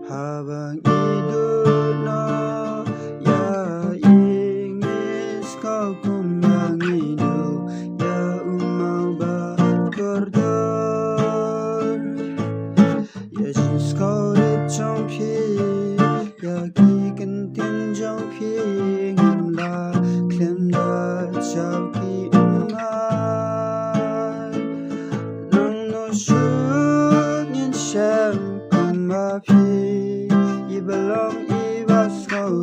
Habang iduna ya ingis kau kumbang hidup ya umau bakordor Yesus kau rip trong phi ya ki kan tin trong phi ngin la klem da chao ki umai nang no shuk ngin shem kum ma phi I belong I was kau